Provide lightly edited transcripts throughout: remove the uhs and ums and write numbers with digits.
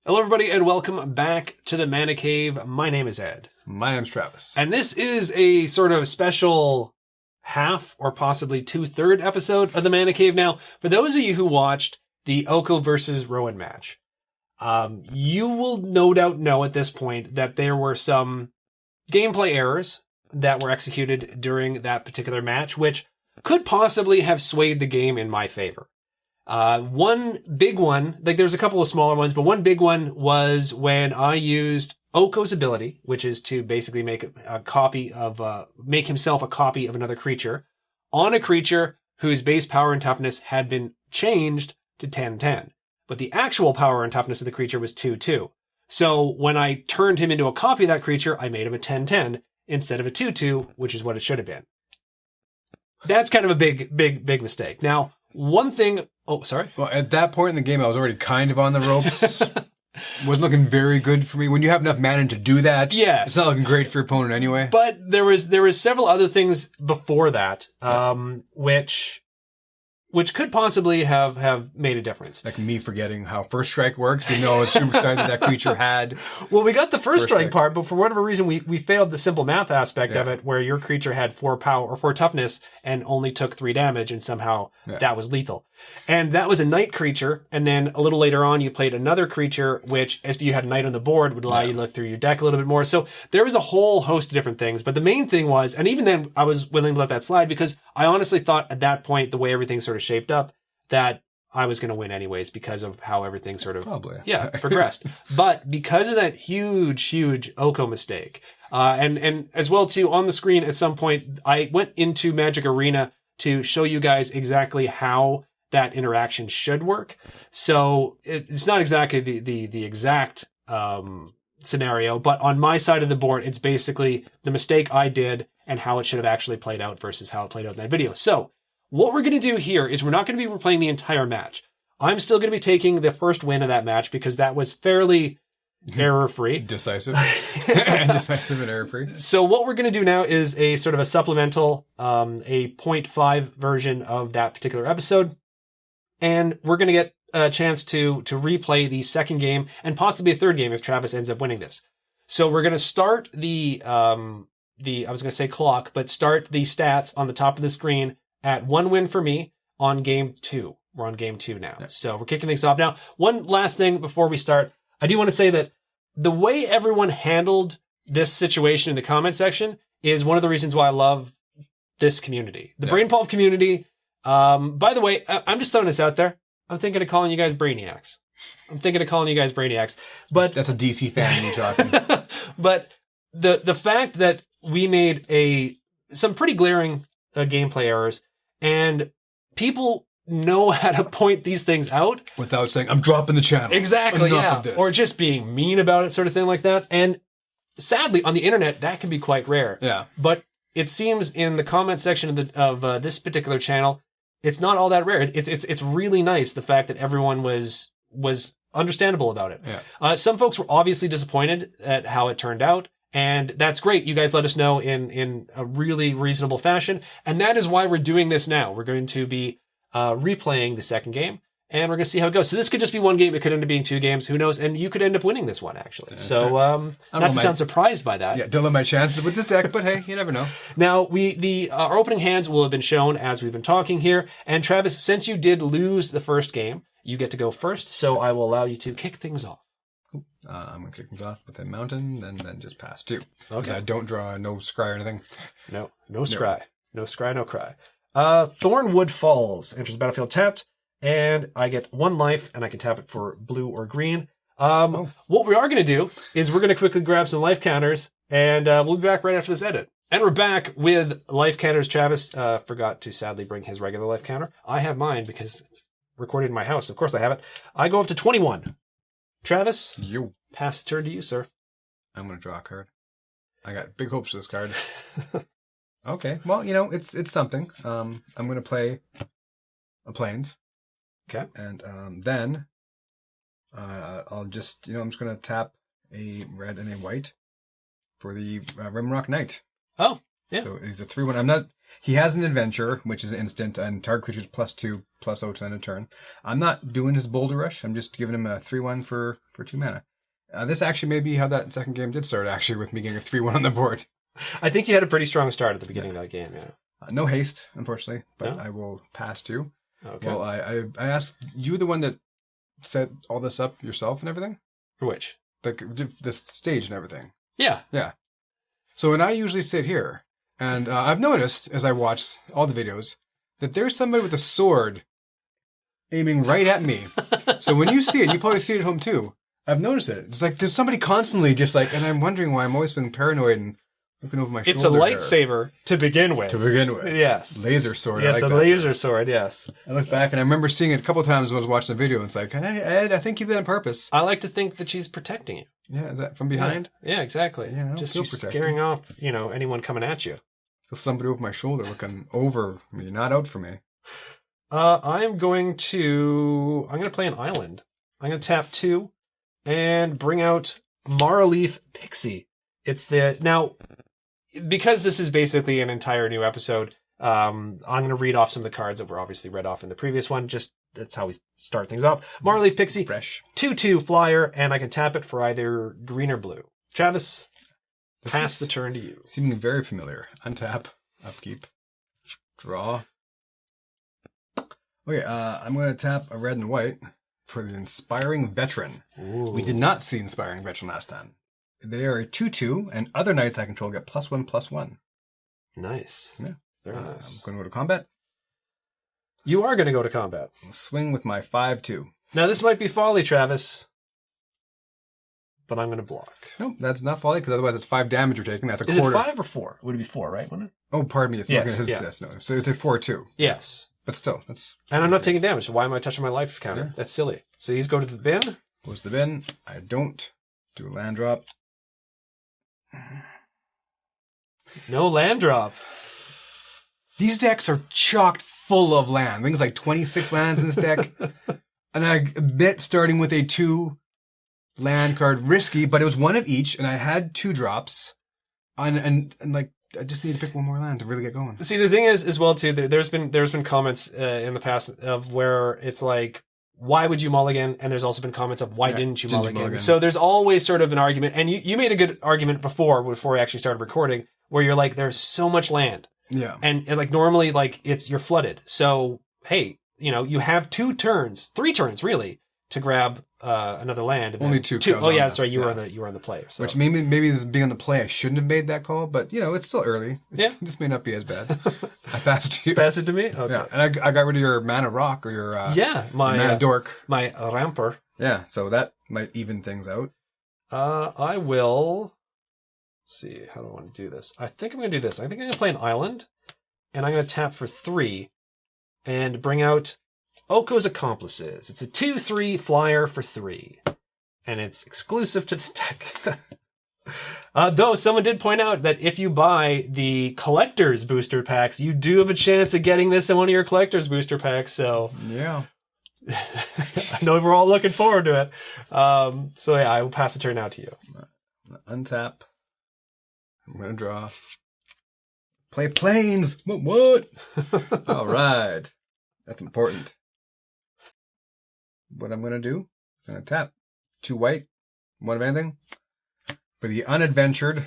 Hello, everybody, and welcome back to the Mana Cave. My name is Ed. My name's Travis. And this is a sort of special half or possibly two-third episode of the Mana Cave. Now, for those of you who watched the Oko versus Rowan match, you will no doubt know at this point that there were some gameplay errors that were executed during that particular match, which could possibly have swayed the game in my favor. One big one, like there's a couple of smaller ones, but one big one was when I used Oko's ability, which is to basically make a copy of, make himself a copy of another creature on a creature whose base power and toughness had been changed to 10-10. But the actual power and toughness of the creature was 2-2. So when I turned him into a copy of that creature, I made him a 10-10 instead of a 2-2, which is what it should have been. That's kind of a big mistake. Now, one thing... Oh, sorry? Well, at that point in the game, I was already kind of on the ropes. Wasn't looking very good for me. When you have enough mana to do that, yeah, it's not looking great for your opponent anyway. But there was several other things before that, which could possibly have made a difference. Like me forgetting how First Strike works, even though I was super excited that creature had. Well, we got the first strike part, but for whatever reason, we failed the simple math aspect of it, where your creature had 4 power or 4 toughness and only took 3 damage, and somehow that was lethal. And that was a knight creature, and then a little later on, you played another creature, which, if you had a knight on the board, would allow you to look through your deck a little bit more. So there was a whole host of different things, but the main thing was, and even then, I was willing to let that slide, because I honestly thought at that point, the way everything sort of shaped up, that I was going to win anyways, because of how everything sort of progressed. But because of that huge Oko mistake, and as well too, on the screen at some point, I went into Magic Arena to show you guys exactly how that interaction should work. So it's not exactly the exact scenario, but on my side of the board, it's basically the mistake I did and how it should have actually played out versus how it played out in that video. So what we're going to do here is we're not going to be replaying the entire match. I'm still going to be taking the first win of that match because that was fairly error-free. Decisive. Decisive and error-free. So what we're going to do now is a sort of a supplemental, a 0.5 version of that particular episode. And we're going to get a chance to replay the second game and possibly a third game if Travis ends up winning this. So we're going to start I was going to say clock, but start the stats on the top of the screen at 1 win for me on game 2. We're on game 2 now. So we're kicking things off. Now, one last thing before we start. I do want to say that the way everyone handled this situation in the comment section is one of the reasons why I love this community. The Brain Pulp community. By the way, I'm just throwing this out there. I'm thinking of calling you guys Brainiacs. But that's a DC fan you're talking. But the fact that we made some pretty glaring gameplay errors, and people know how to point these things out without saying, I'm dropping the channel. Exactly, or just being mean about it, sort of thing like that. And sadly, on the internet, that can be quite rare. Yeah. But it seems in the comment section of this particular channel, it's not all that rare. It's really nice, the fact that everyone was understandable about it. Yeah. Some folks were obviously disappointed at how it turned out. And that's great. You guys let us know in a really reasonable fashion. And that is why we're doing this now. We're going to be replaying the second game, and we're going to see how it goes. So this could just be one game. It could end up being 2 games. Who knows? And you could end up winning this one, actually. So not to sound surprised by that. Yeah, don't let my chances with this deck, but hey, you never know. Now, our opening hands will have been shown as we've been talking here. And Travis, since you did lose the first game, you get to go first. So I will allow you to kick things off. I'm going to kick things off with a mountain and then just pass 2. Okay. Because I don't draw no scry or anything. No scry. No scry, no cry. Thornwood Falls enters the battlefield tapped, and I get 1 life, and I can tap it for blue or green. What we are going to do is we're going to quickly grab some life counters, and we'll be back right after this edit. And we're back with life counters. Travis forgot to sadly bring his regular life counter. I have mine because it's recorded in my house. Of course I have it. I go up to 21. Travis, pass the turn to you, sir. I'm going to draw a card. I got big hopes for this card. Okay, well, it's something. I'm going to play a Plains. Okay. And then I'll just, I'm just going to tap a red and a white for the Rimrock Knight. Oh, Yeah. So he's a 3/1. He has an adventure, which is instant, and target creatures +2/+0 to end a turn. I'm not doing his Boulder Rush. I'm just giving him a 3/1 for 2 mana. This actually may be how that second game did start, actually, with me getting a 3/1 on the board. I think you had a pretty strong start at the beginning of that game, yeah. No haste, unfortunately, but No? I will pass to. Okay. Well, I asked you, the one that set all this up yourself and everything? Which? Like the stage and everything. Yeah. Yeah. So when I usually sit here, and I've noticed as I watch all the videos that there's somebody with a sword aiming right at me. So when you see it, you probably see it at home too. I've noticed it. It's like there's somebody constantly just like, and I'm wondering why I'm always being paranoid and looking over my shoulder. It's a lightsaber to begin with. To begin with. Yes. Laser sword. Yes, I like a that. laser sword, yes. I look back and I remember seeing it a couple of times when I was watching the video. And it's like, hey, Ed, I think you did it on purpose. I like to think that she's protecting you. Yeah, is that from behind? Yeah, exactly. Yeah, I don't just feel she's protected. scaring off, anyone coming at you. There's somebody over my shoulder looking over me, not out for me. I'm going to play an island. I'm going to tap 2 and bring out Maraleaf Pixie. Now, because this is basically an entire new episode, I'm going to read off some of the cards that were obviously read off in the previous one. Just that's how we start things off. Maraleaf Pixie, Fresh. 2/2 flyer, and I can tap it for either green or blue. Travis, pass the turn to you. Seeming very familiar. Untap, upkeep, draw. Okay, I'm going to tap a red and white for the Inspiring Veteran. Ooh. We did not see Inspiring Veteran last time. They are a 2/2, and other knights I control get +1/+1. Nice. Yeah. Very I'm nice. going to go to combat. You are going to go to combat. Swing with my 5/2. Now, this might be folly, Travis, but I'm going to block. Nope, that's not folly, because otherwise it's 5 damage you're taking. That's a Is quarter. it 5 or 4? Would it be 4, right? Wouldn't it? Oh, pardon me. It's Yes, not his, yeah. yes, no. So it's a 4/2. Yes. But still, that's... And I'm not taking damage, so why am I touching my life counter? Yeah. That's silly. So these go to the bin. Goes the bin. I don't do a land drop. No land drop. These decks are chocked full of land. Things like 26 lands in this deck. And I admit starting with a 2 land card risky, but it was one of each, and I had 2 drops. And like, I just need to pick one more land to really get going. See, the thing is, as well, too, there's been comments in the past of where it's like, why would you mulligan? And there's also been comments of why didn't you mulligan? So there's always sort of an argument. And you made a good argument before we actually started recording, where you're like, there's so much land. Yeah. And like normally, like you're flooded. So, hey, you have 3 turns really, to grab another land. And Only then 2. Oh yeah, that's right. You were on the play. So. Which maybe this being on the play, I shouldn't have made that call, but it's still early. Yeah. This may not be as bad. I passed to you. Pass it to me? Okay. Yeah. And I got rid of your mana rock or your my mana dork. My ramper. Yeah, so that might even things out. I will. Let's see, how do I want to do this? I think I'm going to do this. I think I'm going to play an island, and I'm going to tap for 3 and bring out Oko's Accomplices. It's a 2/3 flyer for 3, and it's exclusive to this deck. Though someone did point out that if you buy the collector's booster packs, you do have a chance of getting this in one of your collector's booster packs. So Yeah. I know we're all looking forward to it. So yeah, I will pass the turn now to you. Untap. I'm going to draw. Play planes. What? All right. That's important. What I'm going to do, I'm going to tap 2 white, 1 of anything. For the unadventured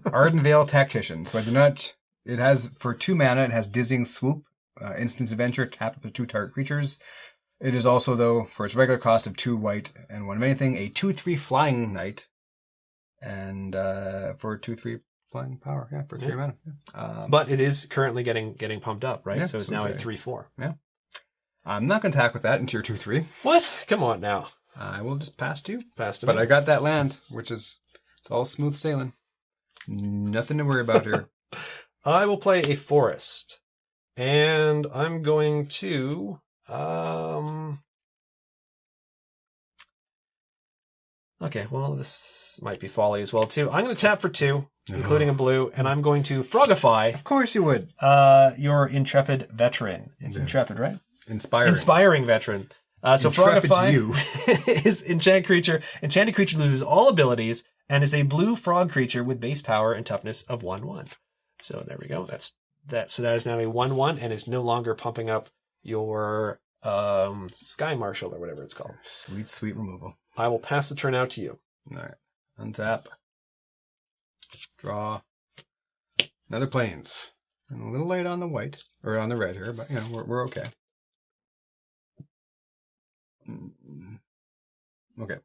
Ardenvale Tactician. So I do not, it has, for 2 mana, it has Dizzying Swoop, instant adventure, tap up to 2 target creatures. It is also, though, for its regular cost of 2 white and 1 of anything, a 2/3 flying knight. And for 2/3 flying power, for 3 mana. But it is currently getting pumped up, right? Yeah, So it's now at 3/4. Yeah. I'm not going to attack with that into your 2/3. What? Come on now. I will just pass to you. Pass to But me. I got that land, which is, it's all smooth sailing. Nothing to worry about here. I will play a forest. And I'm going to... Okay, well, this might be folly as well, too. I'm going to tap for 2, including a blue, and I'm going to frogify Of course you would. your Intrepid Veteran. It's Intrepid, right? Inspiring Veteran. So Intrepid frogify to you. is enchanted creature. Enchanted creature loses all abilities and is a blue frog creature with base power and toughness of 1/1. So there we go. That's that. So that is now a 1/1, and it's no longer pumping up your Sky Marshal or whatever it's called. Sweet, sweet removal. I will pass the turn out to you. All right. Untap. Draw. Another plains. And a little late on the white, or on the red here, but, we're okay. Okay.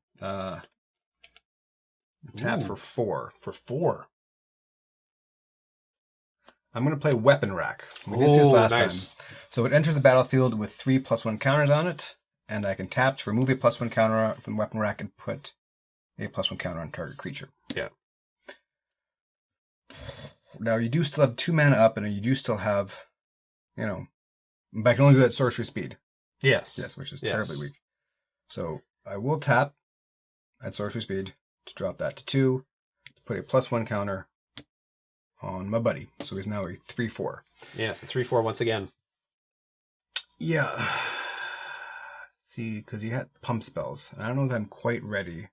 Tap for 4. For 4. I'm going to play Weapon Rack. We did this last nice. time. So it enters the battlefield with 3 +1 counters on it, and I can tap to remove a +1 counter from Weapon Rack and put a +1 counter on target creature. Yeah. Now, you do still have 2 mana up, and you do still have, but I can only do that sorcery speed. Yes. Yes, which is terribly weak. So I will tap at sorcery speed to drop that to 2, to put a +1 counter on my buddy. So he's now a 3/4. Yes, the 3/4 once again. Yeah. See, because he had pump spells. And I don't know that I'm quite ready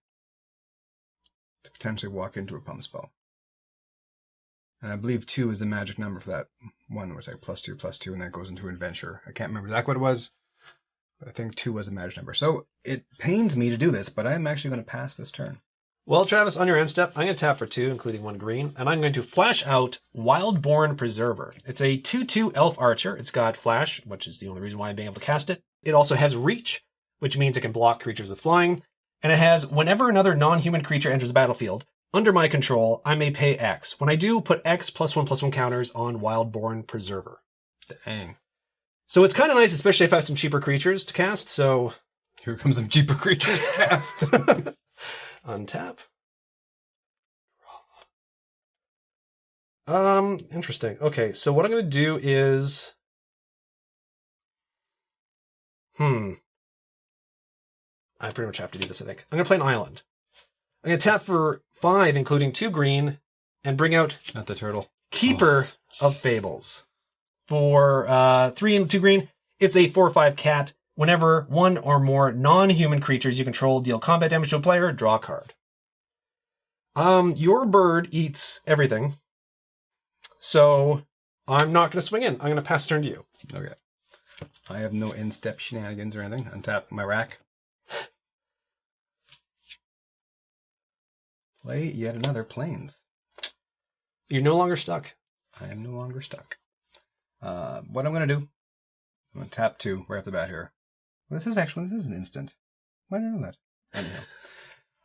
to potentially walk into a pump spell. And I believe 2 is the magic number for that one, where it's like +2/+2, and that goes into adventure. I can't remember exactly what it was, but I think 2 was the magic number. So it pains me to do this, but I'm actually going to pass this turn. Well, Travis, on your end step, I'm going to tap for 2, including 1 green, and I'm going to flash out Wildborn Preserver. It's a 2/2 elf archer. It's got flash, which is the only reason why I'm being able to cast it. It also has reach, which means it can block creatures with flying. And it has, whenever another non-human creature enters the battlefield, under my control, I may pay X. When I do, put X +1/+1 counters on Wildborn Preserver. Dang. So it's kind of nice, especially if I have some cheaper creatures to cast, so... Here comes some cheaper creatures cast. Untap. Interesting. Okay, so what I'm going to do is... I pretty much have to do this, I think. I'm going to play an island. I'm going to tap for 5, including 2 green, and bring out... Not the turtle. Keeper of Fables. For 3 and 2 green, it's a 4/5 cat. Whenever 1 or more non-human creatures you control deal combat damage to a player, draw a card. Your bird eats everything, so I'm not going to swing in. I'm going to pass turn to you. Okay. I have no in-step shenanigans or anything. Untap my rack. Play yet another plains. You're no longer stuck. I am no longer stuck. What I'm going to do, I'm going to tap 2 right off the bat here. Well, this is an instant. Why did I know that? Anyhow.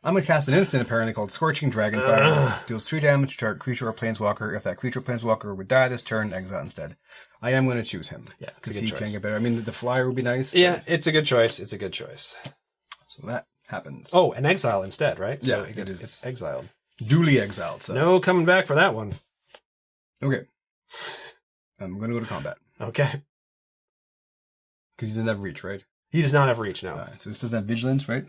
I'm going to cast an instant, apparently, called Scorching Dragonfire. Deals 3 damage to target creature or planeswalker. If that creature or planeswalker would die this turn, exile instead. I am going to choose him. Yeah, because he can get better. I mean, the flyer would be nice. Yeah, it's a good choice. It's a good choice. So that happens. Oh, an exile instead, right? Yeah, so it's exiled. Duly exiled. So. No coming back for that one. Okay. I'm going to go to combat. Okay. Because he doesn't have reach, right? He does not have reach, no. So this doesn't have vigilance, right?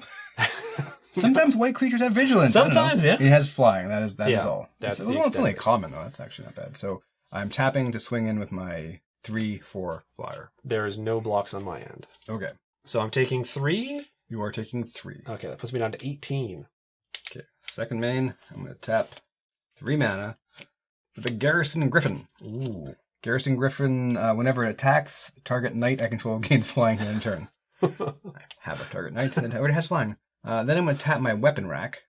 Sometimes white creatures have vigilance. Sometimes, yeah. It has flying. That is all. That's it's only common, though. That's actually not bad. So I'm tapping to swing in with my 3/4 flyer. There is no blocks on my end. Okay. So I'm taking 3. You are taking 3. Okay, that puts me down to 18. Okay. Second main, I'm going to tap 3 mana for the Garrison Griffin. Ooh. Garrison Griffin, whenever it attacks, target knight I control gains flying in turn. I have a target knight that already has flying. Then I'm going to tap my weapon rack,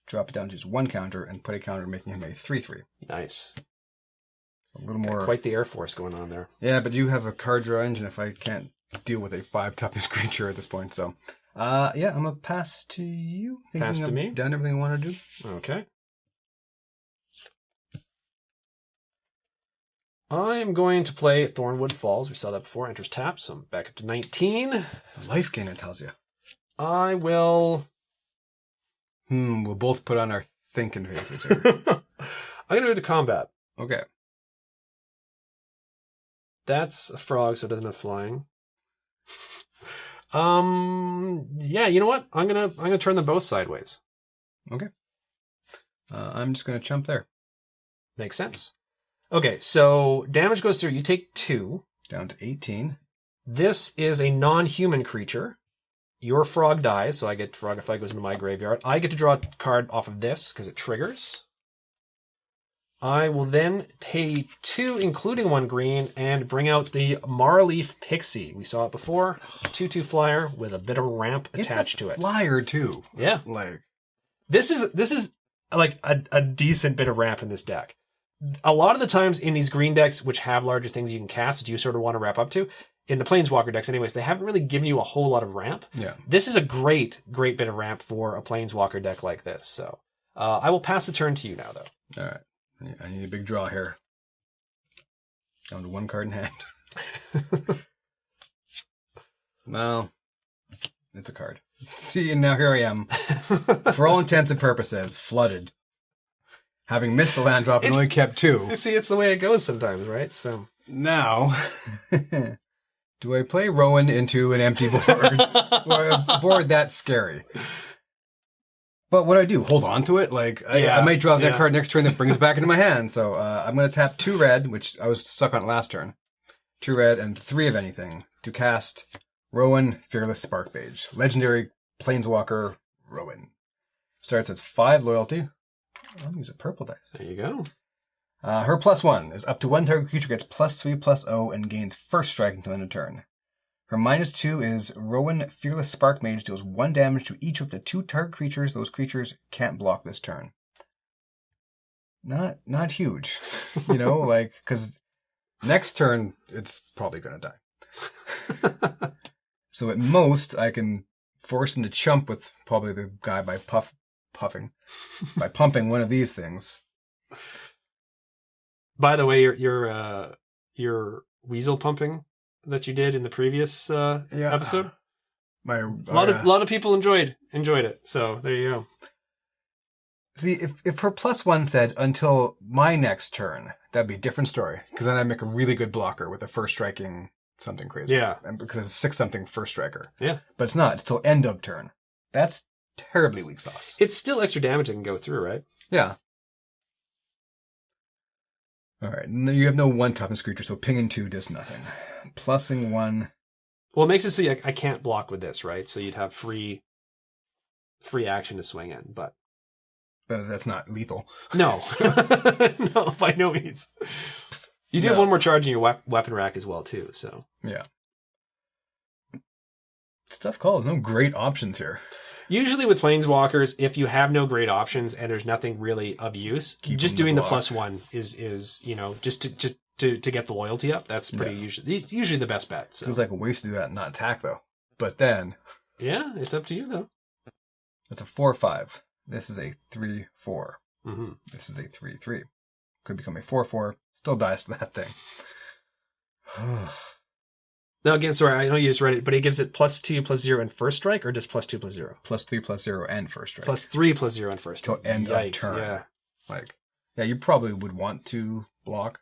drop it down to just 1 counter, and put a counter, making him a 3/3. Nice. A little more. Quite the Air Force going on there. Yeah, but you have a card draw engine if I can't deal with a 5 toughness creature at this point. So, I'm going to pass to you. Pass to me? Done everything I want to do. Okay. I'm going to play Thornwood Falls. We saw that before. Enters tap, so I'm back up to 19. The life gain, it tells you. I will... We'll both put on our thinking faces here. I'm going to move to combat. Okay. That's a frog, so it doesn't have flying. Yeah, you know what? I'm gonna turn them both sideways. Okay. I'm just gonna chump there. Makes sense. Okay, so damage goes through. You take 2. Down to 18. This is a non-human creature. Your frog dies, so I get Frogify goes into my graveyard. I get to draw a card off of this because it triggers. I will then pay 2, including 1 green, and bring out the Marleaf Pixie. We saw it before. 2/2 flyer with a bit of ramp attached to it. Flyer too. Yeah. Like this is like a decent bit of ramp in this deck. A lot of the times in these green decks, which have larger things you can cast that you sort of want to wrap up to, in the Planeswalker decks anyways, they haven't really given you a whole lot of ramp. Yeah. This is a great bit of ramp for a Planeswalker deck like this. So I will pass the turn to you now, though. all right. I need a big draw here. Down to 1 card in hand. Well, it's a card. See, and now here I am. For all intents and purposes, flooded. Having missed the land drop and only kept 2. See, it's the way it goes sometimes, right? So Now, do I play Rowan into an empty board? Or a board that's scary? But what do I do? Hold on to it? Like, I might draw that card next turn that brings it back into my hand. So I'm going to tap 2 red, which I was stuck on last turn. 2 red and 3 of anything to cast Rowan, Fearless Sparkmage. Legendary Planeswalker Rowan. Starts as 5 loyalty. I'll use a purple dice. there you go. Her +1 is up to 1 target creature gets +3/+0 and gains first strike until end of turn. Her -2 is Rowan Fearless Sparkmage deals 1 damage to each of the 2 target creatures. Those creatures can't block this turn. Not huge, you know, like, because next turn it's probably going to die. So at most I can force him to chump with probably the guy by by pumping one of these things. By the way, your weasel pumping that you did in the previous episode, A lot of people enjoyed it. So there you go. See, if her +1 said until my next turn, that'd be a different story. Because then I'd make a really good blocker with a first striking something crazy. Yeah. And because it's 6-something first striker. Yeah. But it's not. It's till end of turn. That's terribly weak sauce. It's still extra damage that can go through, right? Yeah. All right. You have no 1 toughness creature, so pinging 2 does nothing. Plussing 1. Well, it makes it so I can't block with this, right? So you'd have free action to swing in, but That's not lethal. no, no, by no means. You do have 1 more charge in your weapon rack as well, too. So yeah. It's a tough call. There's no great options here. usually with Planeswalkers, if you have no great options and there's nothing really of use, just doing the +1 is just to get the loyalty up. That's pretty usually the best bet. So. Feels like a waste to do that and not attack though. But then, yeah, it's up to you though. It's a 4/5. This is a 3/4. Mm-hmm. This is a 3/3. Could become a 4/4. Still dies to that thing. Now again, sorry, I know you just read it, but it gives it +2/+0 and first strike, or just +2/+0? +3/+0 and first strike. +3/+0 and first strike. Till end of turn. Yeah. Yeah, you probably would want to block.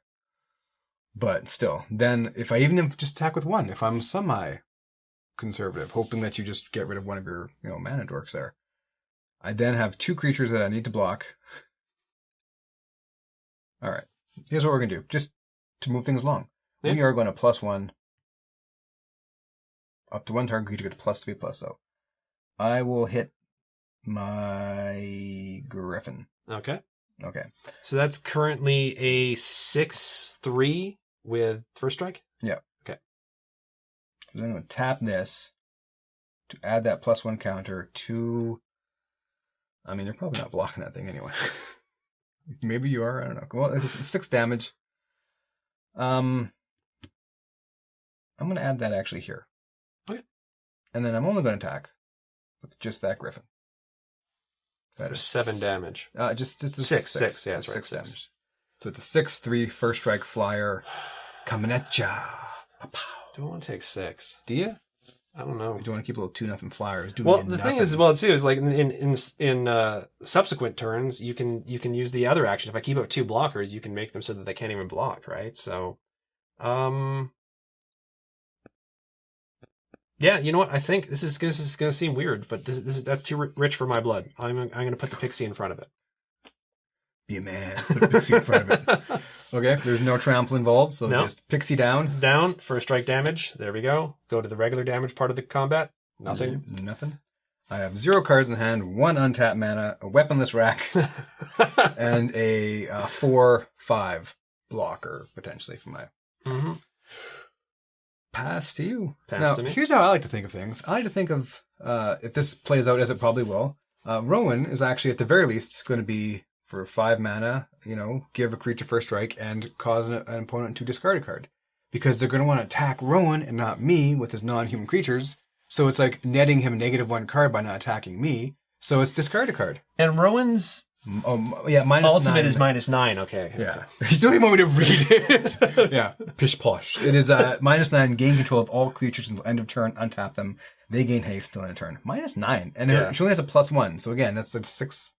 But still, then if I even just attack with 1, if I'm semi-conservative, hoping that you just get rid of one of your mana dorks there, I then have 2 creatures that I need to block. All right, here's what we're going to do, just to move things along. Yeah. We are going to +1. Up to 1 target creature gets +3/+0. I will hit my Griffin. Okay. Okay. So that's currently a 6/3 with first strike? Yeah. Okay. So then I'm going to tap this to add that +1 counter to... I mean, you're probably not blocking that thing anyway. Maybe you are. I don't know. Well, it's 6 damage. I'm going to add that actually here. Okay. And then I'm only going to attack with just that Griffin. That is 7 damage. Just the 6. Yeah, that's right. 6 damage. So it's a 6/3 first strike flyer coming at ya. Don't want to take 6. Do you? I don't know. Or do you want to keep a little 2-0 flyers? Well, the thing is, too, is like in subsequent turns, you can use the other action. If I keep up 2 blockers, you can make them so that they can't even block, right? So, yeah, you know what? I think this is going to seem weird, but that's too rich for my blood. I'm going to put the Pixie in front of it. Be a man. Put a Pixie in front of it. Okay, there's no trample involved, so just Pixie down. Down, first strike damage. There we go. Go to the regular damage part of the combat. Nothing. Nothing. I have 0 cards in hand, 1 untapped mana, a weaponless rack, and a 4/5 blocker, potentially, for my... Mm-hmm. Pass to you. Pass to me. Here's how I like to think of things. I like to think of, if this plays out as it probably will, Rowan is actually, at the very least, going to be, for 5 mana, give a creature first strike and cause an opponent to discard a card. Because they're going to want to attack Rowan and not me with his non-human creatures. So it's like netting him -1 card by not attacking me. So it's discard a card. And Rowan's -9. ultimate is -9. Okay. Yeah. You don't even want me to read it. Yeah. Pish posh. It is -9, gain control of all creatures until end of turn, untap them. They gain haste till end of turn. -9. And she only has a +1. So again, that's like 6.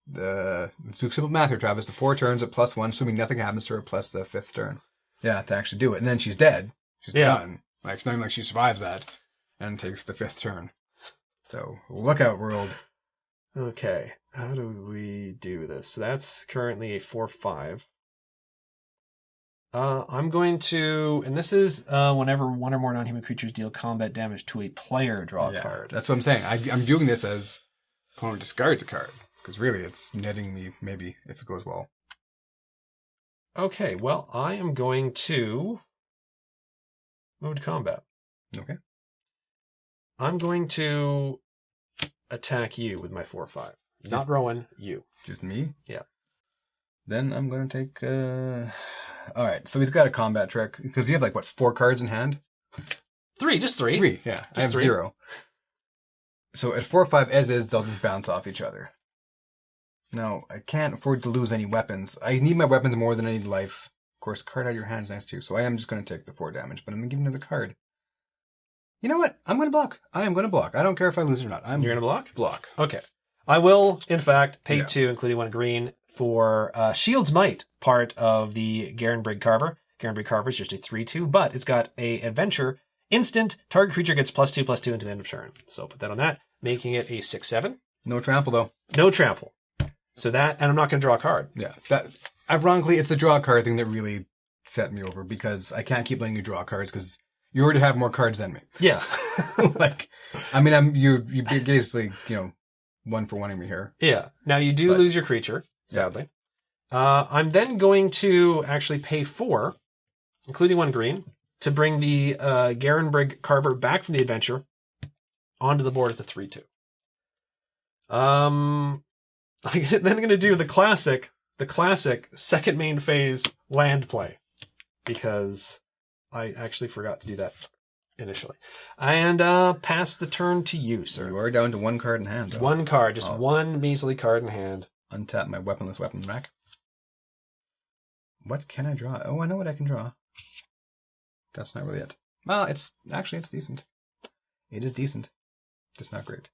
Let's do simple math here, Travis. The 4 turns at +1, assuming nothing happens to her plus the 5th turn. Yeah, to actually do it. And then she's dead. She's done. Like, not even like she survives that. And takes the 5th turn. So, look out, world. Okay, how do we do this? So that's currently a 4/5. I'm going to, and this is whenever 1 or more non-human creatures deal combat damage to a player, draw a card. That's what I'm saying. I'm doing this as opponent discards a card. Because really, it's netting me, maybe, if it goes well. Okay, well, I am going to move to combat. Okay. I'm going to attack you with my 4/5. Not Rowan, you. Just me? Yeah. Then I'm going to take... Alright, so he's got a combat trick. Because you have, 4 cards in hand? 3, just 3. 3, yeah. I have 0. So at 4/5 as is, they'll just bounce off each other. Now, I can't afford to lose any weapons. I need my weapons more than I need life. Of course, card out of your hand is nice too, so I am just going to take the 4 damage, but I'm going to give another card. You know what? I'm going to block. I am going to block. I don't care if I lose or not. You're going to block? Block. Okay. I will, in fact, pay 2, including 1 green, for Shield's Might, part of the Garenbrig Carver. Garenbrig Carver is just a 3/2, but it's got a adventure. Instant, target creature gets +2/+2 until the end of turn. So I'll put that on that, making it a 6/7. No trample, though. No trample. So that, and I'm not going to draw a card. Yeah. That, ironically, it's the draw card thing that really set me over, because I can't keep letting you draw cards, because you already have more cards than me. Yeah. You're basically, 1-for-1ing me here. Yeah. Now you do lose your creature, sadly. Yeah. I'm then going to actually pay 4, including 1 green, to bring the Garenbrig Carver back from the adventure onto the board as a 3/2. I'm then going to do the classic second main phase land play, because I actually forgot to do that initially. And pass the turn to you, sir. You are down to 1 card in hand, though. 1 card, just 1 measly card in hand. Untap my weaponless weapon rack. What can I draw? Oh, I know what I can draw. That's not really it. Well, it's decent. It is decent. Just not great.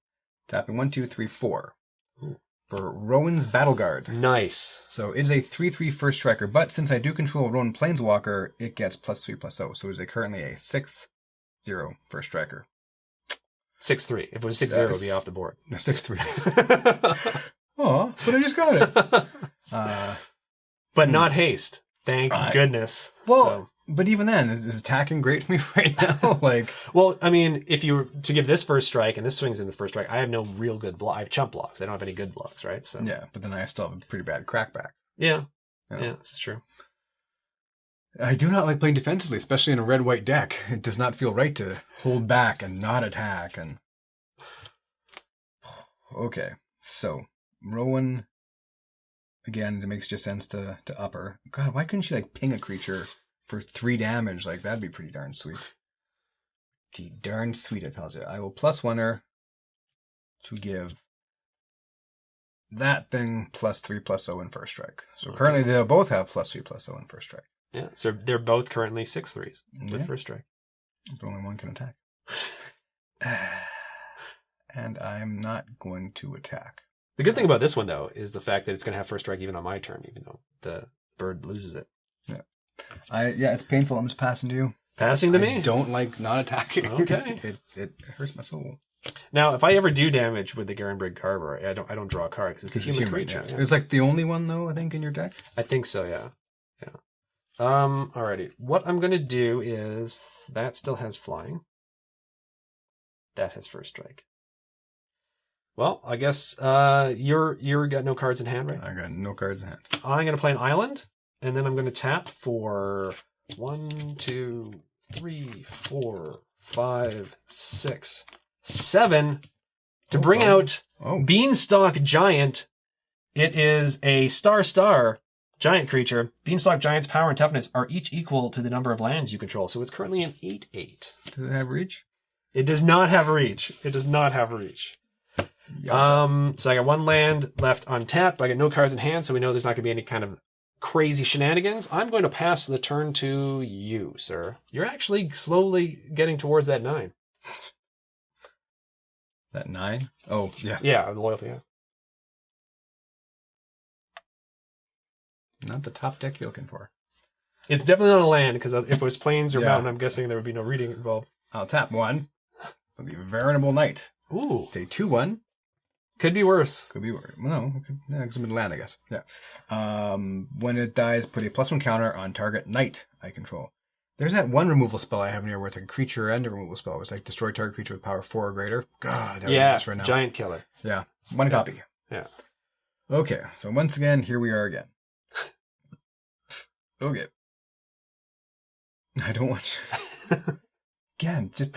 Tapping 1, 2, 3, 4. Ooh. For Rowan's Battle Guard. Nice. So it is a 3/3 first striker, but since I do control Rowan Planeswalker, it gets +3/+0. So it is currently a 6/0 first striker. 6/3. If it was 6/0, it would be off the board. No, 6/3. Oh, but I just got it. But not haste. Thank goodness. Well, but even then, is attacking great for me right now? Well, I mean, if you were to give this first strike and this swings in the first strike, I have no real good block. I have chump blocks. I don't have any good blocks, right? So yeah, but then I still have a pretty bad crackback. Yeah, yeah, this is true. I do not like playing defensively, especially in a red-white deck. It does not feel right to hold back and not attack. And okay, so Rowan. Again, it makes just sense to upper. God, why couldn't she ping a creature for 3 damage? That'd be pretty darn sweet. Darn sweet, it tells you. I will +1 her to give that thing +3/+0 in first strike. So currently they'll both have +3/+0 in first strike. Yeah, so they're both currently 6/3s with first strike. But only one can attack. And I'm not going to attack. The good thing about this one, though, is the fact that it's going to have first strike even on my turn, even though the bird loses it. Yeah. It's painful. I'm just passing to you. Passing to me? I don't like not attacking. Okay. It hurts my soul. Now, if I ever do damage with the Garenbrig Carver, I don't draw a card because it's a human creature. Yeah. It's the only one, though, I think, in your deck? I think so, yeah. Alrighty. What I'm going to do is that still has flying. That has first strike. Well, I guess you're got no cards in hand, right? I got no cards in hand. I'm going to play an island, and then I'm going to tap for 1, 2, 3, 4, 5, 6, 7 to bring out Beanstalk Giant. It is a star giant creature. Beanstalk Giant's power and toughness are each equal to the number of lands you control. So it's currently an 8/8. Does it have reach? It does not have reach. It does not have reach. So I got one land left untapped, but I got no cards in hand, so we know there's not going to be any kind of crazy shenanigans. I'm going to pass the turn to you, sir. You're actually slowly getting towards that 9. That 9? Oh, yeah. Yeah, the loyalty, yeah. Not the top deck you're looking for. It's definitely not a land, because if it was plains or mountain, I'm guessing there would be no reading involved. I'll tap 1 for the Veritable Knight. Ooh. It's a 2/1. Could be worse. Could be worse. No, because I'm in land, I guess. Yeah. When it dies, put a +1 counter on target knight I control. There's that one removal spell I have in here where it's like a creature and a removal spell. It's like destroy target creature with power 4 or greater. God, that would be nice right now. Giant killer. Yeah. 1 copy. Yeah. Okay, so once again, here we are again. Okay. I don't want you. Again, just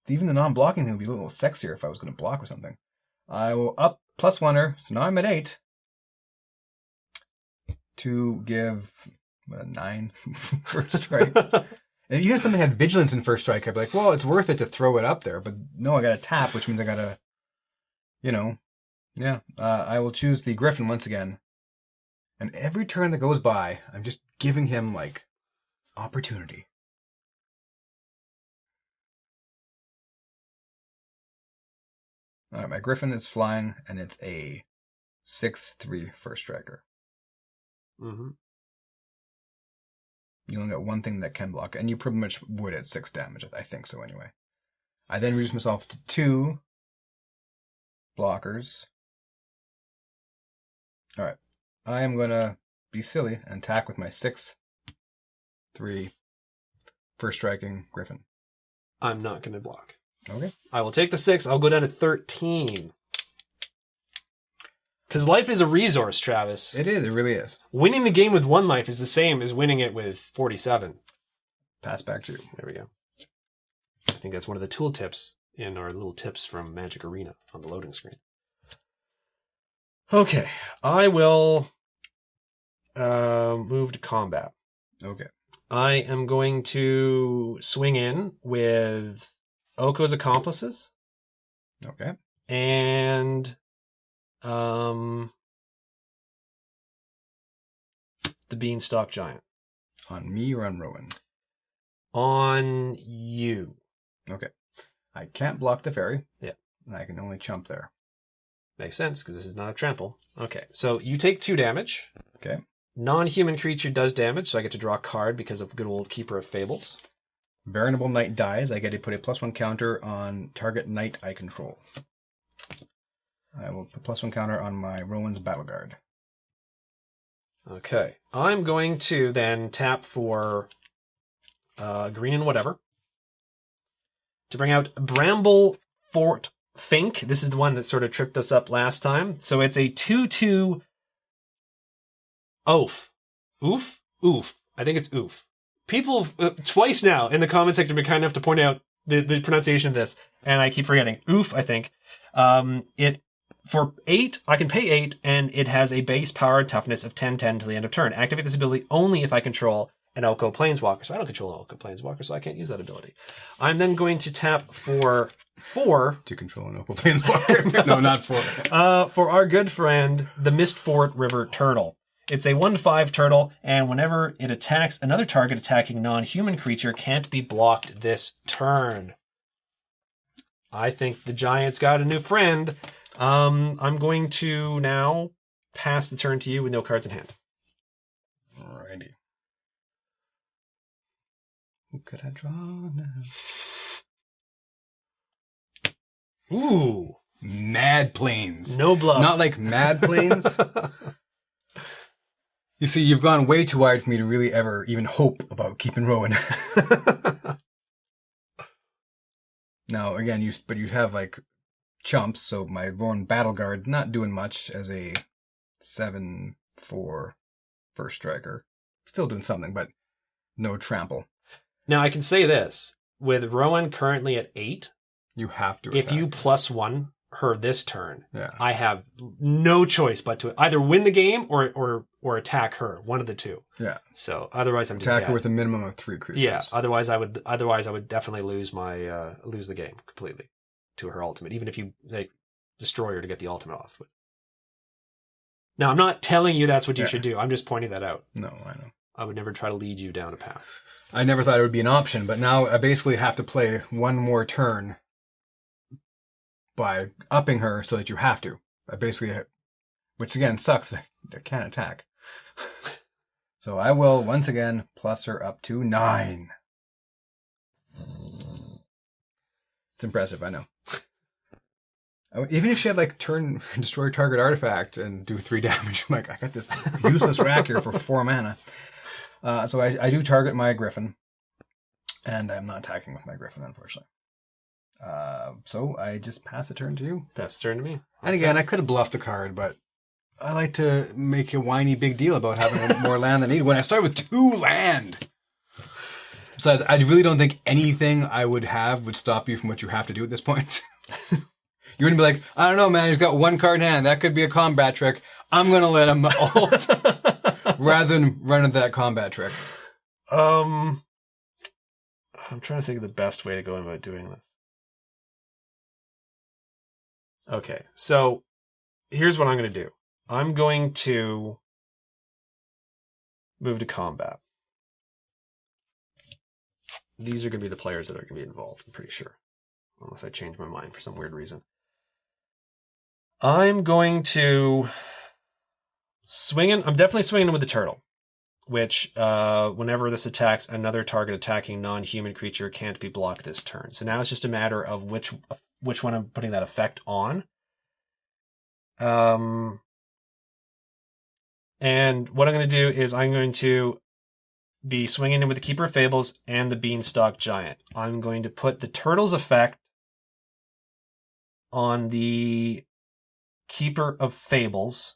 even the non-blocking thing would be a little sexier if I was going to block with something. I will up +1er, so now I'm at 8. To give a 9 first strike. And if you have something that had vigilance in first strike, I'd be like, well, it's worth it to throw it up there. But no, I got to tap, which means I got to, yeah. I will choose the Griffin once again. And every turn that goes by, I'm just giving him, like, opportunity. All right, my Griffin is flying, and it's a 6/3 first striker. Mm-hmm. You only got one thing that can block, and you pretty much would at 6 damage. I think so, anyway. I then reduce myself to 2 blockers. All right. I am going to be silly and attack with my 6/3 first striking Griffin. I'm not going to block. Okay. I will take the 6. I'll go down to 13. Because life is a resource, Travis. It is. It really is. Winning the game with 1 life is the same as winning it with 47. Pass back to you. There we go. I think that's one of the tool tips in our little tips from Magic Arena on the loading screen. Okay. I will move to combat. Okay. I am going to swing in with Oko's Accomplices. Okay. And the Beanstalk Giant. On me or on Rowan? On you. Okay. I can't block the fairy. Yeah. And I can only chump there. Makes sense, because this is not a trample. Okay, so you take 2 damage. Okay. Non-human creature does damage, so I get to draw a card because of good old Keeper of Fables. Veritable Knight dies. I get to put a +1 counter on target knight I control. I will put +1 counter on my Rowan's Battle Guard. Okay. I'm going to then tap for green and whatever to bring out Bramble Fort Fink. This is the one that sort of tripped us up last time. So it's a 2/2 Oof. Oof? Oof. I think it's oof. People twice now in the comment section have been kind enough to point out the pronunciation of this, and I keep forgetting. Oof, I think. It for 8, I can pay 8, and it has a base power and toughness of 10/10 till the end of turn. Activate this ability only if I control an Oko Planeswalker. So I don't control an Oko Planeswalker, so I can't use that ability. I'm then going to tap for 4. To control an Oko Planeswalker. No, not 4. For our good friend, the Mistfort River Turtle. It's a 1/5 turtle, and whenever it attacks, another target attacking non-human creature can't be blocked this turn. I think the Giant's got a new friend. I'm going to now pass the turn to you with no cards in hand. Alrighty. Who could I draw now? Ooh. Mad Plains. No bluffs. Not like Mad Plains. You see, you've gone way too wide for me to really ever even hope about keeping Rowan. Now, again, you have like chumps, so my Rowan Battle Guard not doing much as a 7/4 first striker. Still doing something, but no trample. Now, I can say this. With Rowan currently at 8, you have to if attack. you +1 her this turn, yeah. I have no choice but to either win the game or attack her, one of the two. Yeah. So otherwise I'm just attack dead. her with a minimum of 3 creatures. Yeah, otherwise I would definitely lose the game completely to her ultimate, even if you destroy her to get the ultimate off. Now, I'm not telling you that's what you should do. I'm just pointing that out. No, I know. I would never try to lead you down a path. I never thought it would be an option, but now I basically have to play one more turn by upping her so that you have to. I basically, which again sucks. I can't attack. So I will once again plus her up to 9. It's impressive, I know. Even if she had like turn destroy target artifact and do 3 damage, I'm like, I got this useless rack here for 4 mana. So I do target my Griffin, and I'm not attacking with my Griffin, unfortunately. So I just pass the turn to you. Pass the turn to me. Okay. And again, I could have bluffed the card, but I like to make a whiny big deal about having more land than I need when I start with 2 land. Besides, I really don't think anything I would have would stop you from what you have to do at this point. You wouldn't be like, I don't know, man, he's got 1 card in hand. That could be a combat trick. I'm going to let him ult rather than run into that combat trick. I'm trying to think of the best way to go about doing this. Okay, so here's what I'm going to do. I'm going to move to combat. These are going to be the players that are going to be involved, I'm pretty sure. Unless I change my mind for some weird reason. I'm going to I'm definitely swinging with the turtle, which whenever this attacks, another target attacking non-human creature can't be blocked this turn. So now it's just a matter of which one I'm putting that effect on. And what I'm going to do is I'm going to be swinging in with the Keeper of Fables and the Beanstalk Giant. I'm going to put the turtle's effect on the Keeper of Fables,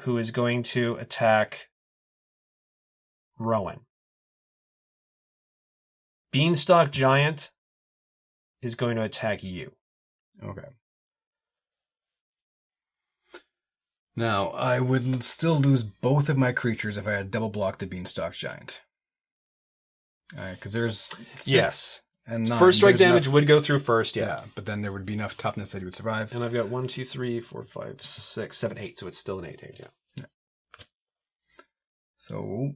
who is going to attack Rowan. Beanstalk Giant is going to attack you. Okay. Now, I would still lose both of my creatures if I had double blocked the Beanstalk Giant. Because there's 6 yes. and 9. First strike There's damage enough, would go through first, yeah. But then there would be enough toughness that he would survive. And I've got 1, 2, 3, 4, 5, 6, 7, 8, so it's still an 8/8, yeah. So,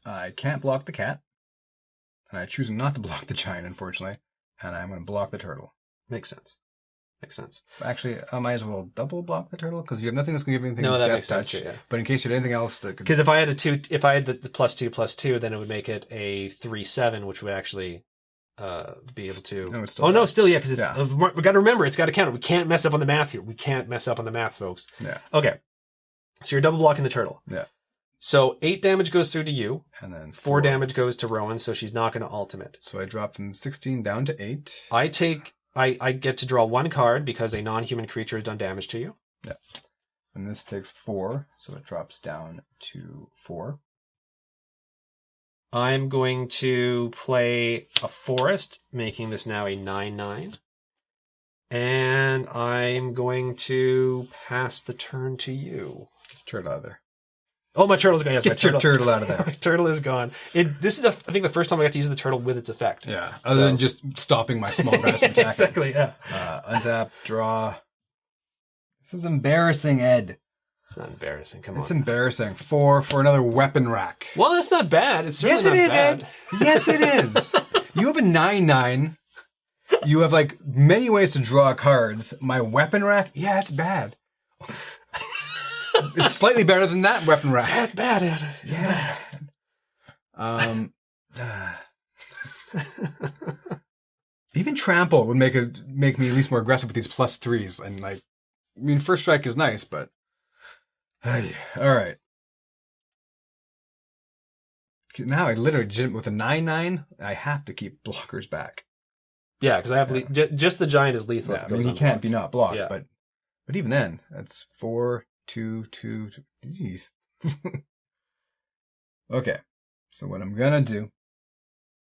I can't block the cat. And I choose not to block the giant, unfortunately. And I'm going to block the turtle. Makes sense. Makes sense. Actually, I might as well double block the turtle because you have nothing that's going to give you anything. No, that death makes sense touch. too, yeah. But in case you had anything else that could... Because if I had the +2/+2, then it would make it a 3/7, which would actually be able to. No, it's still still, yeah. Because we got to remember, it's got to count. We can't mess up on the math here. We can't mess up on the math, folks. Yeah. Okay. So you're double blocking the turtle. Yeah. So 8 damage goes through to you. And then 4 damage goes to Rowan, so she's not going to ultimate. So I drop from 16 down to 8. I get to draw 1 card because a non-human creature has done damage to you. Yeah. And this takes 4, so it drops down to 4. I'm going to play a forest, making this now a 9/9. And I'm going to pass the turn to you. Get your turtle out of there. Oh, my turtle's gone. Yes, Get your turtle out of there. My turtle is gone. This is, I think, the first time I got to use the turtle with its effect. Yeah, other than just stopping my small guys from attacking. Exactly, yeah. Untap, draw. This is embarrassing, Ed. It's not embarrassing. Come on. It's embarrassing. 4 for another weapon rack. Well, that's not bad. It's certainly yes, it not is, bad. Ed. Yes, it is. You have a 9/9. You have like many ways to draw cards. My weapon rack, yeah, it's bad. It's slightly better than that weapon rack. That's bad, Ed. Yeah. Even trample would make me at least more aggressive with these +3s. And like, I mean, first strike is nice, but all right. Now I literally with a 9/9, I have to keep blockers back Yeah, because I have just the giant is lethal. Yeah, I mean, he can't be not blocked, Yeah. but even then, that's 4, 2, 2. Jeez. Okay, so what I'm gonna do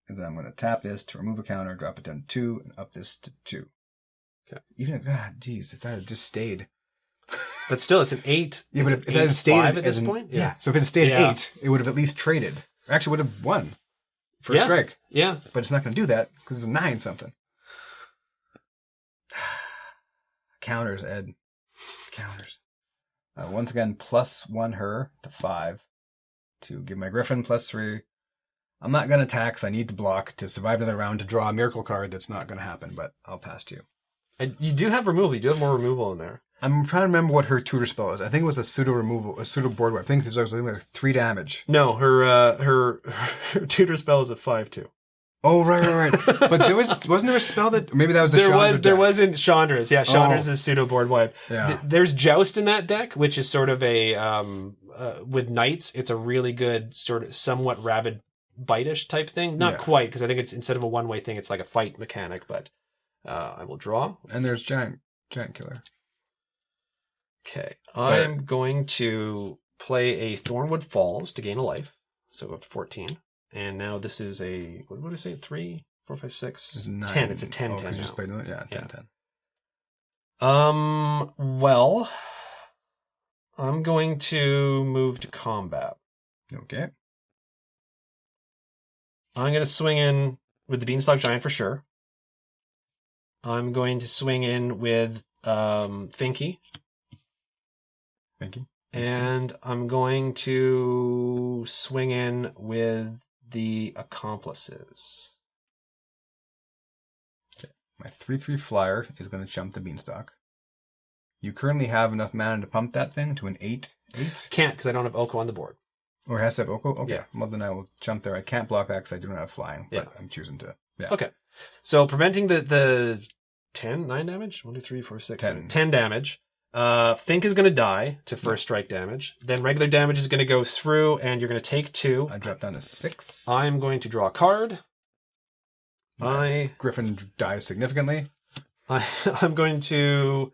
is I'm gonna tap this to remove a counter, drop it down to 2, and up this to 2. Okay. Even if if that had just stayed. But still, it's an 8. Yeah, but if it had stayed at this point. Yeah. So if it had stayed at 8, it would have at least traded. Actually, would have won. First strike. Yeah. But it's not going to do that because it's a 9 something. Counters, Ed. Counters. Once again, +1 her to 5 to give my Griffin +3. I'm not going to attack because I need to block to survive another round to draw a miracle card that's not going to happen, but I'll pass to you. And you do have removal. You do have more removal in there. I'm trying to remember what her tutor spell is. I think it was a pseudo removal, a pseudo board wipe. I think it was like 3 damage. No, her tutor spell is a 5/2. Oh, right. But wasn't there a spell that maybe that was a Chandra's there deck? was in Chandra's. Yeah, Chandra's is pseudo board wipe. Yeah. There's Joust in that deck, which is sort of a with knights. It's a really good sort of somewhat rabid bite-ish type thing. Not quite, because I think it's instead of a one-way thing, it's like a fight mechanic. But I will draw. And there's giant killer. Okay, I'm going to play a Thornwood Falls to gain a life, so up to 14. And now this is a, what did I say, 3, 4, 5, 6, 10. It's a 10-10 now. You just played it? Yeah, 10-10. Well, I'm going to move to combat. Okay. I'm going to swing in with the Beanstalk Giant for sure. I'm going to swing in with Finky. Thank you. And I'm going to swing in with the Accomplices. Okay. My 3/3 flyer is going to jump the Beanstalk. You currently have enough mana to pump that thing to an 8? Can't, because I don't have Oko on the board. Or it has to have Oko? Okay. Yeah. Well, then I will jump there. I can't block that because I do not have flying. But Yeah. I'm choosing to. Yeah. Okay. So preventing the 9 damage? 1, 2, 3, 4, 6, 10 damage. Fink is going to die to first strike damage. Then regular damage is going to go through, and you're going to take 2. I drop down to 6. I'm going to draw a card. Griffin dies significantly. I'm going to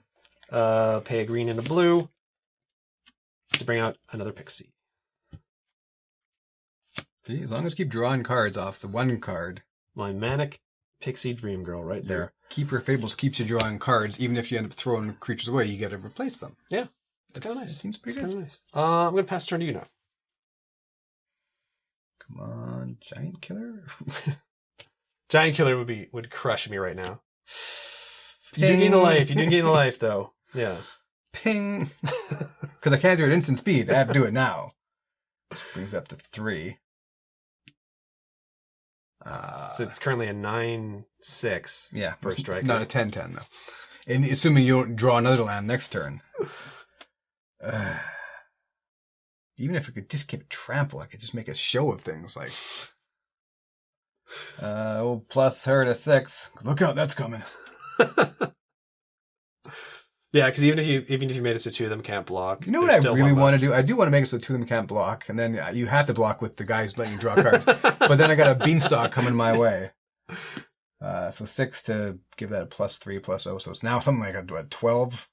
pay a green and a blue to bring out another pixie. See, as long as you keep drawing cards off the one card. My Manic Pixie Dream Girl right there. Keeper Fables keeps you drawing cards. Even if you end up throwing creatures away, you got to replace them. Yeah. It's kind of nice. It seems pretty good. Nice. I'm going to pass turn to you now. Come on, Giant Killer. Giant Killer would crush me right now. Ping. You do gain a life. You do gain a life, though. Yeah. Ping. Because I can't do it instant speed. I have to do it now. Which brings it up to 3. So it's currently a 9/6. Yeah, first strike. Not a 10-10 though. And assuming you don't draw another land next turn. Even if I could just get a trample, I could just make a show of things like. We'll plus her to 6. Look out, that's coming. Yeah, because even if you made it so 2 of them can't block. You know what I really want to do? I do want to make it so 2 of them can't block, and then you have to block with the guys letting you draw cards. But then I got a Beanstalk coming my way. So 6 to give that a +3 +0. So it's now something like a 12,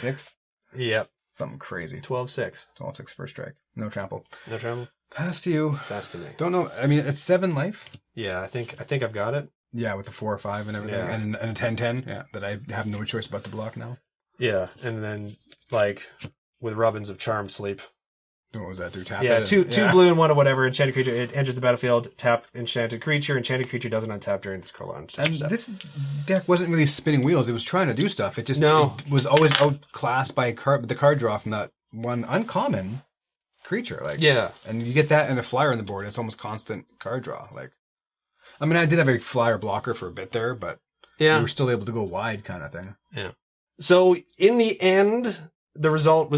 6. Yep. Something crazy. 12/6. 12/6 first strike. No trample. No trample. Pass to you. Pass to me. Don't know. I mean, it's 7 life. Yeah, I think I've got it. Yeah, with the 4 or 5 and everything, Yeah. and a 10-10. Yeah, that I have no choice but to block now. Yeah, and then like with Robins of Charmed Sleep. What was that? Do tap? Yeah, it two and, blue and 1 of whatever. Enchanted creature. It enters the battlefield. Tap enchanted creature. Enchanted creature doesn't untap during its curl on. And this deck wasn't really spinning wheels. It was trying to do stuff. It just No. it was always outclassed by the card draw from that one uncommon creature. Like Yeah. and you get that and a flyer on the board. It's almost constant card draw. Like, I mean, I did have a flyer blocker for a bit there, but Yeah. you were still able to go wide, kind of thing. Yeah. So in the end, the result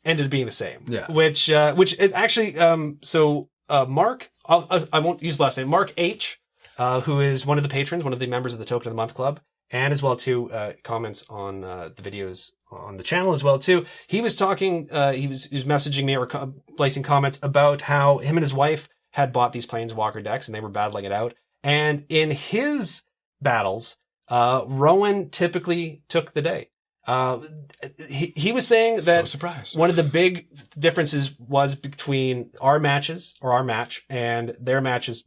ended up being the same. Yeah. Which it actually Mark, I won't use the last name, Mark H, who is one of the patrons, one of the members of the Token of the Month Club, and as well too comments on the videos on the channel as well too. He was talking, he was messaging me or placing comments about how him and his wife had bought these Planeswalker decks and they were battling it out. And in his battles, Rowan typically took the day. He was saying that one of the big differences was between our matches, or our match, and their matches,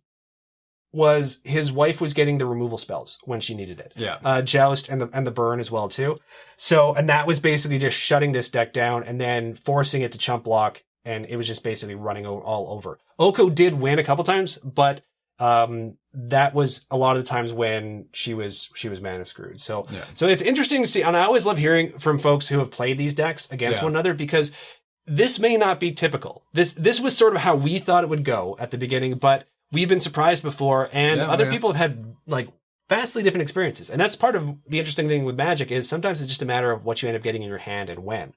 was his wife was getting the removal spells when she needed it. Yeah. Joust and the burn as well too. So, and that was basically just shutting this deck down and then forcing it to chump block, and it was just basically running all over. Oko did win a couple times, but that was a lot of the times when she was mana screwed. So it's interesting to see, and I always love hearing from folks who have played these decks against one another, because this may not be typical. This was sort of how we thought it would go at the beginning, but we've been surprised before, and other people have had like vastly different experiences. And that's part of the interesting thing with Magic, is sometimes it's just a matter of what you end up getting in your hand and when.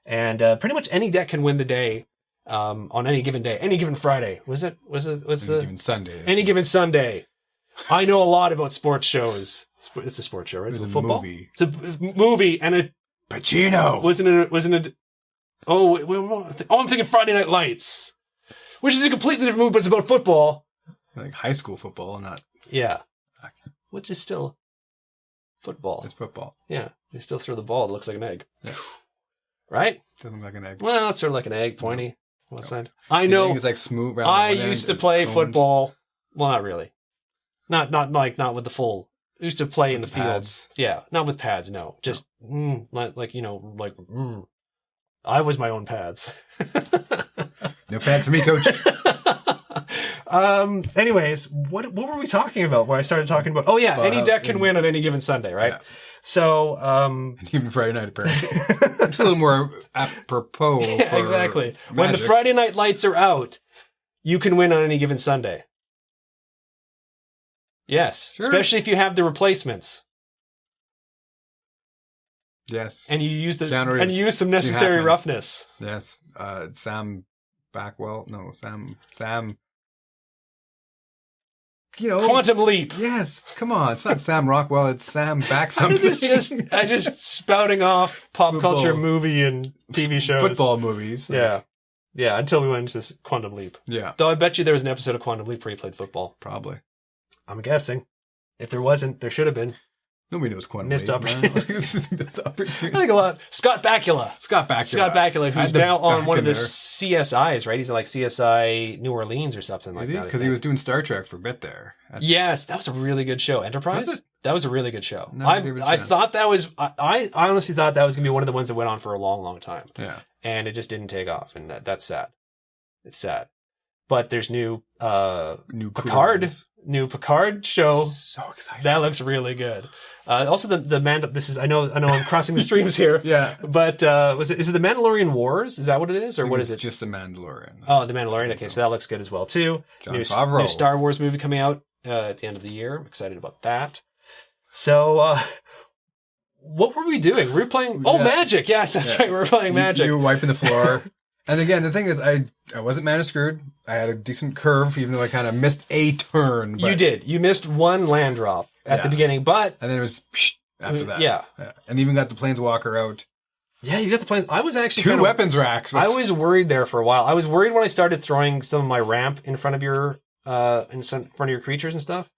And pretty much any deck can win the day on any given day, any given Friday. Given Sunday. Any given Sunday. I know a lot about sports shows. It's a sports show, right? It's a football movie. It's a movie, and a Pacino. Wasn't it? I'm thinking Friday Night Lights, which is a completely different movie, but it's about football. Like high school football, not... Yeah. Which is still football. It's football. Yeah. They still throw the ball. It looks like an egg. Yeah. Right? Doesn't look like an egg. Well, it's sort of like an egg, pointy. What side? I know. It's like smooth. I used to play football. Well, not really. Not with the full... I used to play in the fields. Yeah. Not with pads, no. Just, I was my own pads. No pads for me, coach. Anyways, what were we talking about where I started talking about... Oh, yeah, any deck can win on any given Sunday, right? Yeah. So... Even Friday night, apparently. It's a little more apropos for exactly. Magic. When the Friday night lights are out, you can win on any given Sunday. Yes. Sure. Especially if you have the replacements. Yes. And you use some necessary roughness. Yes. Sam Backwell. No, Sam... Quantum Leap. Yes, come on. It's not Sam Rockwell. It's Sam Back something. I just spouting off pop culture movie and TV shows. Football movies. Yeah. Yeah, until we went into this Quantum Leap. Yeah. Though I bet you there was an episode of Quantum Leap where he played football. Probably. I'm guessing. If there wasn't, there should have been. Nobody knows Quantum Leap. Missed opportunity. I think a lot. Scott Bakula, who's now on one of the CSIs, right? He's in like CSI New Orleans or something like that. Because he was doing Star Trek for a bit there. Yes, that was a really good show. Enterprise? Was it? That was a really good show. I thought that was... I honestly thought that was going to be one of the ones that went on for a long, long time. Yeah. And it just didn't take off, and that's sad. It's sad. But there's new Picard show. So excited. That looks really good. Also, the this is I know I'm crossing the streams here. Yeah. But is it the Mandalorian Wars? Is that what it is, or what is it? Just the Mandalorian. Oh, the Mandalorian. Okay, so that looks good as well too. New Star Wars movie coming out at the end of the year. I'm excited about that. So, what were we doing? We were playing. Oh, Magic. Yes, that's right. We were playing Magic. You were wiping the floor. And again, the thing is, I wasn't mana screwed. I had a decent curve, even though I kind of missed a turn. But... You did. You missed one land drop at the beginning, but... And then it was after that. Yeah. And even got the Planeswalker out. Yeah, you got the Planes... I was actually Two weapons racks. I was worried there for a while. I was worried when I started throwing some of my ramp in front of your creatures and stuff.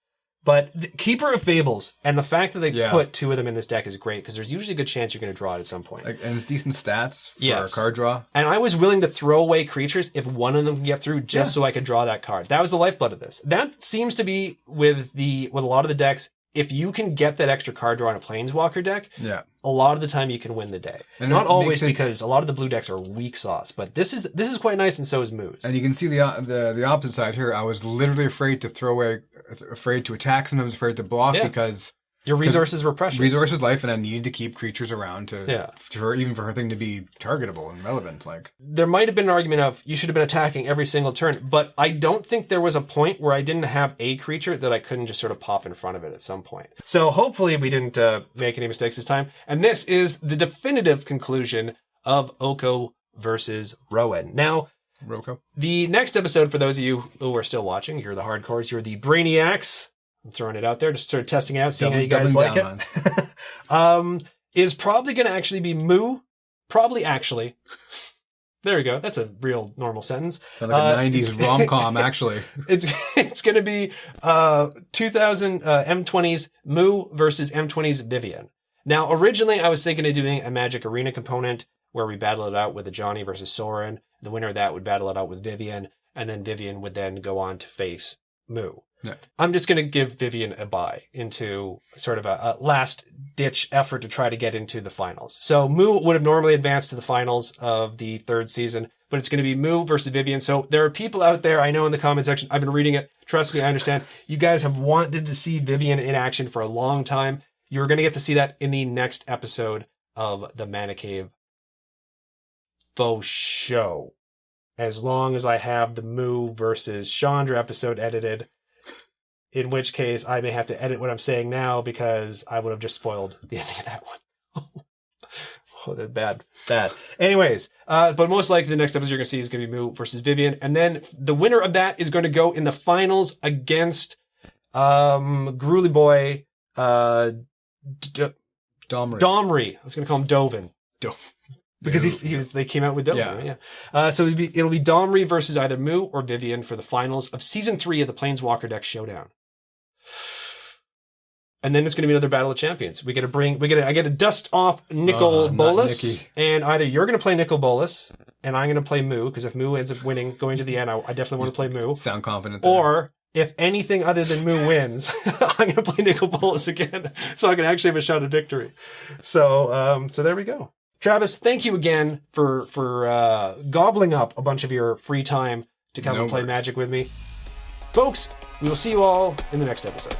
But the Keeper of Fables, and the fact that they put two of them in this deck is great, because there's usually a good chance you're going to draw it at some point. And it's decent stats for a card draw. And I was willing to throw away creatures if one of them can get through, just so I could draw that card. That was the lifeblood of this. That seems to be with a lot of the decks. If you can get that extra card draw in a Planeswalker deck, a lot of the time you can win the day. And not always, because a lot of the blue decks are weak sauce. But this is quite nice, and so is Moose. And you can see the opposite side here. I was literally afraid to throw away, afraid to attack, sometimes afraid to block, because your resources were precious. Resources, life, and I needed to keep creatures around even for her thing to be targetable and relevant. Like, there might have been an argument of you should have been attacking every single turn, but I don't think there was a point where I didn't have a creature that I couldn't just sort of pop in front of it at some point. So hopefully we didn't make any mistakes this time. And this is the definitive conclusion of Oko versus Rowan. Now, the next episode, for those of you who are still watching, you're the hardcores, you're the brainiacs. I'm throwing it out there, just sort of testing it out, seeing how you guys like it. Is probably going to actually be Moo. Probably actually. There we go. That's a real normal sentence. Sounds like a 90s rom-com, actually. It's going to be 2000 M20's Moo versus M20's Vivian. Now, originally, I was thinking of doing a Magic Arena component where we battle it out with a Johnny versus Sorin. The winner of that would battle it out with Vivian, and then Vivian would then go on to face Moo. Yeah. I'm just going to give Vivian a bye into sort of a last-ditch effort to try to get into the finals. So Moo would have normally advanced to the finals of the third season, but it's going to be Moo versus Vivian. So there are people out there, I know in the comment section, I've been reading it. Trust me, I understand. You guys have wanted to see Vivian in action for a long time. You're going to get to see that in the next episode of the Mana Cave Faux Show. As long as I have the Moo versus Chandra episode edited. In which case, I may have to edit what I'm saying now because I would have just spoiled the ending of that one. Oh, that's bad. Anyways, but most likely the next episode you're going to see is going to be Moo versus Vivian. And then the winner of that is going to go in the finals against Gruely Boy Domri. I was going to call him Dovin. Because they came out with Domri. Yeah. So it'll be Domri versus either Moo or Vivian for the finals of season 3 of the Planeswalker Deck Showdown. And then it's going to be another Battle of Champions. I get to dust off Nicol Bolas, and either you're going to play Nicol Bolas, and I'm going to play Moo, because if Moo ends up winning, going to the end, I definitely want to play Moo. Sound confident there. Or if anything other than Moo wins, I'm going to play Nicol Bolas again, so I can actually have a shot at victory. So there we go. Travis, thank you again for gobbling up a bunch of your free time to come and play Magic with me. Folks, we will see you all in the next episode.